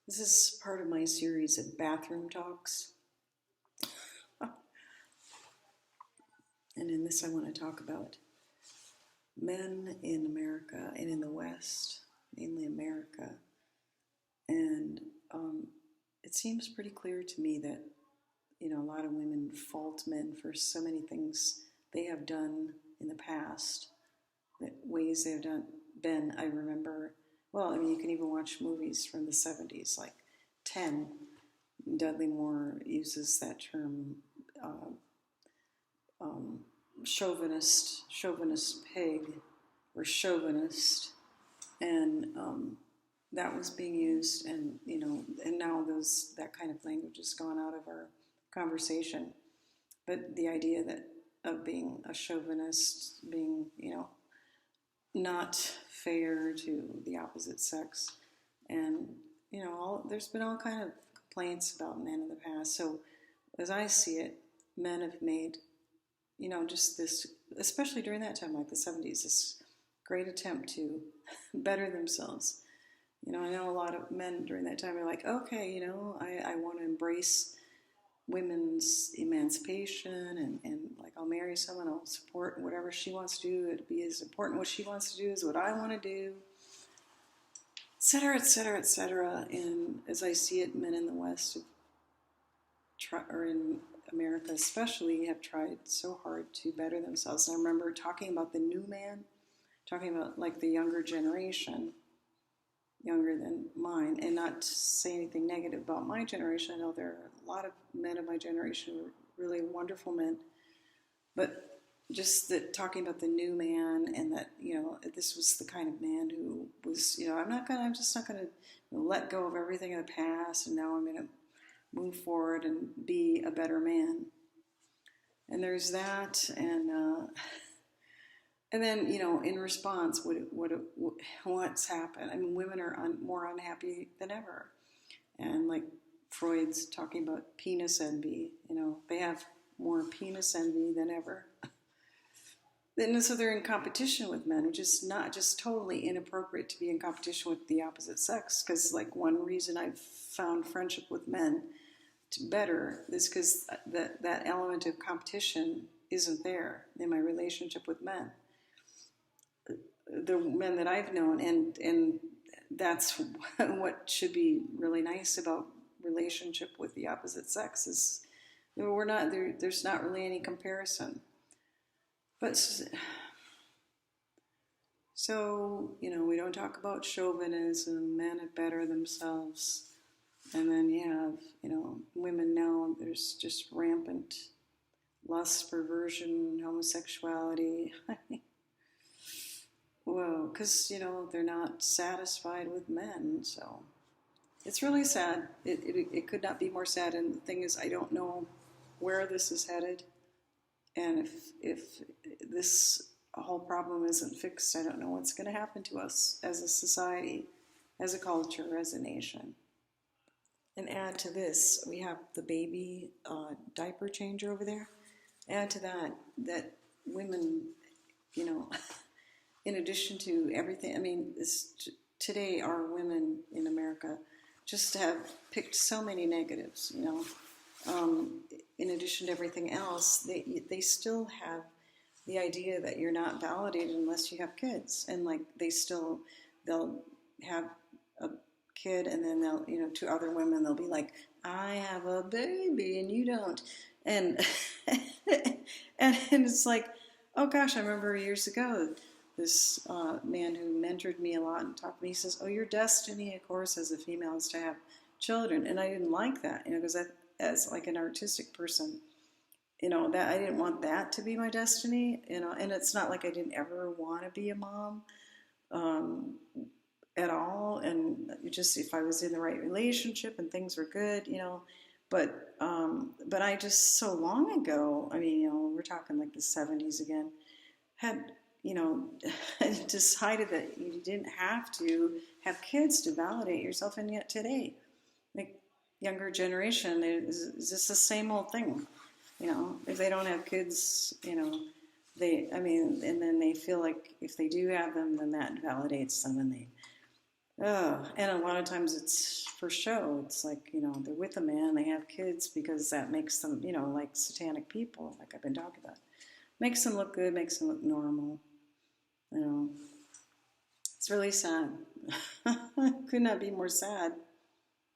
This is part of my series of bathroom talks. And in this, I want to talk about men in America and in the West, mainly America. And it seems pretty clear to me that, a lot of women fault men for so many things they have done in the past, that ways they've been. I remember, you can even watch movies from the 70s, like 10. Dudley Moore uses that term, uh, um, chauvinist pig, or chauvinist, and that was being used, and and now that kind of language has gone out of our conversation. But the idea that of being a chauvinist, being not fair to the opposite sex, and there's been all kind of complaints about men in the past. So as I see it, men have made just this, especially during that time, like the 70s, this great attempt to better themselves. I know a lot of men during that time are like, okay, I want to embrace women's emancipation, and like, I'll marry someone, I'll support whatever she wants to do. It'd be as important what she wants to do as what I want to do, etc., etc., etc. And as I see it, men in the West or in America especially, have tried so hard to better themselves. And I remember talking about the new man, talking about like the younger generation, younger than mine, and not to say anything negative about my generation. I know there are a lot of men of my generation who are really wonderful men, but just that, talking about the new man, and that this was the kind of man who was, I'm just not gonna let go of everything in the past, and now I'm gonna move forward and be a better man. And there's that, and then in response, what's happened? I mean, women are more unhappy than ever, and like Freud's talking about penis envy. They have more penis envy than ever. And so they're in competition with men, which is not just totally inappropriate to be in competition with the opposite sex. Because like one reason I've found friendship with men better is because that element of competition isn't there in my relationship with men. The men that I've known, and that's what should be really nice about relationship with the opposite sex, is we're not there. There's not really any comparison. But so we don't talk about chauvinism. Men have better themselves, and then you have women now. There's just rampant lust, perversion, homosexuality. Whoa, because they're not satisfied with men, so it's really sad. It could not be more sad. And the thing is, I don't know where this is headed, and if this whole problem isn't fixed, I don't know what's going to happen to us as a society, as a culture, as a nation. And add to this, we have the baby diaper changer over there. Add to that women, in addition to everything, I mean, today our women in America just have picked so many negatives, in addition to everything else, they still have the idea that you're not validated unless you have kids. And like, they'll have a kid, and then they'll, to other women, they'll be like, I have a baby and you don't. And, and it's like, oh gosh, I remember years ago, this man who mentored me a lot and taught me, he says, oh, your destiny, of course, as a female, is to have children. And I didn't like that, because as like an artistic person, that I didn't want that to be my destiny, and it's not like I didn't ever want to be a mom at all. And just, if I was in the right relationship and things were good, but I just, so long ago, I mean, we're talking like the 70s again, had, decided that you didn't have to have kids to validate yourself. And yet today, like, younger generation is just the same old thing. If they don't have kids, and then they feel like if they do have them, then that validates them, and And a lot of times it's for show. It's like, they're with a man, they have kids because that makes them, like satanic people, like I've been talking about. Makes them look good, makes them look normal. You know, it's really sad. Could not be more sad.